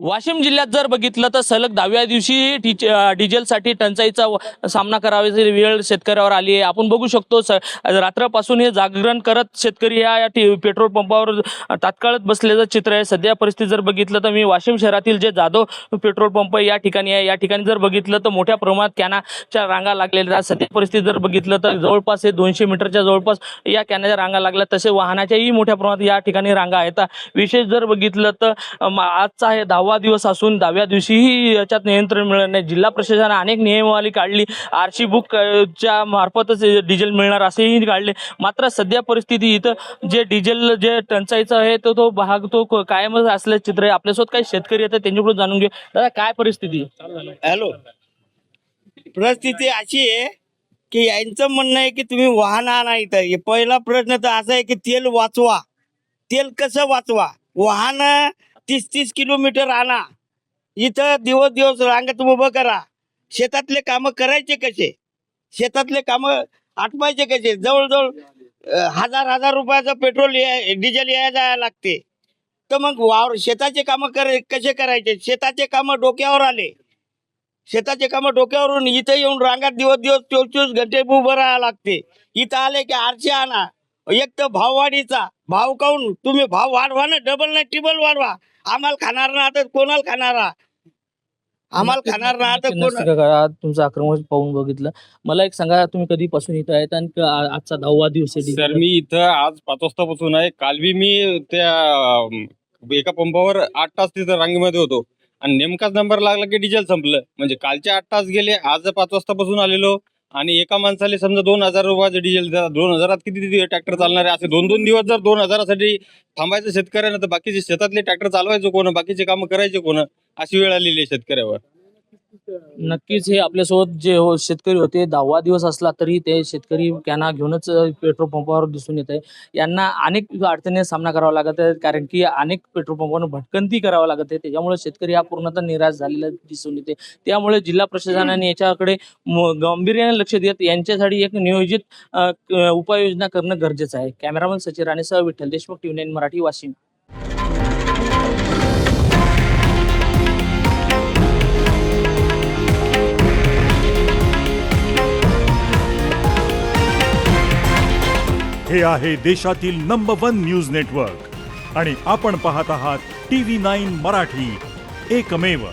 वाशिम जिल्ह्यात जर बघितलं तर सलग 10व्या दिवशी डिझेलसाठी टंचाईचा सामना करायची वेळ शेतकऱ्यावर आली आहे। आपण बघू शकतो रात्रपासून हे जागरण करत शेतकरी या पेट्रोल पंपावर तात्काळच बसलेलं चित्र आहे। सध्या परिस्थिती जर बघितलं तर मी वाशिम शहरातील जे जाधव पेट्रोल पंप या ठिकाणी आहे। या ठिकाणी जर बघितलं तर मोठ्या प्रमाणात कॅनाच्या रांगा लागलेल्या आहेत। सध्या परिस्थिती जर बघितलं तर जवळपास 200 मीटरच्या जवळपास या कॅनाच्या रांगा लागल्या, तसे वाहनाच्याही मोठ्या प्रमाणात या ठिकाणी रांगा आहेत। विशेष जर बघितलं तर आजचा हे 10वा दिवस असून 10व्या दिवशीही याच्यात नियंत्रण मिळत नाही। जिल्हा प्रशासनाने अनेक नियमावली काढली, आरसी बुक च्या मार्फतच डिझेल मिळणार असेही काढले, मात्र सध्या परिस्थिती इथं जे डिझेल जे टंचाईचा आहे तो भाग तो कायमच असल्याचे चित्र आहे। आपल्यासोबत काही शेतकरी येतात, त्यांच्याकडून जाणून घेऊ। दादा, काय परिस्थिती? हॅलो, परिस्थिती अशी आहे की यांचं म्हणणं आहे की तुम्ही वाहन आणा इथं। पहिला प्रश्न तर असा आहे की तेल वाचवा। तेल कसं वाचवा? वाहन 30-30 किलोमीटर आणा, इथं दिवस दिवस रांगेत उभं करा। शेतातले कामं करायचे कसे? शेतातले कामं आटवायचे कसे? जवळजवळ हजार रुपयाचं पेट्रोल डिझेल यायला लागते, तर मग शेताचे कामं कसे करायचे? शेताचे कामं डोक्यावर आले। शेताचे कामं डोक्यावरून इथं येऊन रांगात दिवस 24 घंटे उभं राहावं लागते। इथं आले की आरशी आणा। एक तर भाववाढीचा भाव काऊन? तुम्ही भाव वाढवा ना, डबल नाही ट्रिबल वाढवा। आम्हाला खाणार ना आता कोणाला खाणारा? आम्हाला खाणार ना आता कोण? तुमचं आक्रमण पाहून बघितलं। मला एक सांगा, तुम्ही कधीपासून इथं आहेत आणि आजचा 10वा दिवस आहे? सर, मी इथं आज 5 वाजतापासून आहे। काल बी मी त्या एका पंपावर 8 तास तिथं रांगेमध्ये होतो आणि नेमकाच नंबर लागला की डिझेल संपलं। म्हणजे कालचे 8 तास गेले, आज 5 वाजतापासून आलेलो आणि एका माणसाला समजा 2000 रुपयाचं डिझेल, 2000 किती ट्रॅक्टर चालणार आहे? असे 2-2 दिवस जर 2000 साठी थांबायचं शेतकऱ्यानं, तर बाकीचे शेतातले ट्रॅक्टर चालवायचं कोण? बाकीचे कामं करायचे कोण? अशी वेळ आलेली आहे शेतकऱ्यावर। नक्कीच हे आपल्यासोबत जे शेतकरी होते, 10वा दिवस असला तरी ते शेतकरी कॅना घेऊनच पेट्रोल पंपावर दिसून येत आहे। यांना अनेक अडचणींचा सामना करावा लागत आहे, कारण की अनेक पेट्रोल पंपावर भटकंती करावं लागत आहे। त्याच्यामुळे शेतकरी हा पूर्णतः निराश झालेला दिसून येते। त्यामुळे जिल्हा प्रशासनाने याच्याकडे गांभीर्याने लक्ष देत यांच्यासाठी एक नियोजित उपाययोजना करणं गरजेचं आहे। कॅमेरामन सचिन राणेसह विठ्ठल देशमुख, TV9 मराठी, वाशिम। हे आहे देशातील नंबर 1 न्यूज नेटवर्क आणि आपण पाहत आहात TV9 मराठी, एकमेव।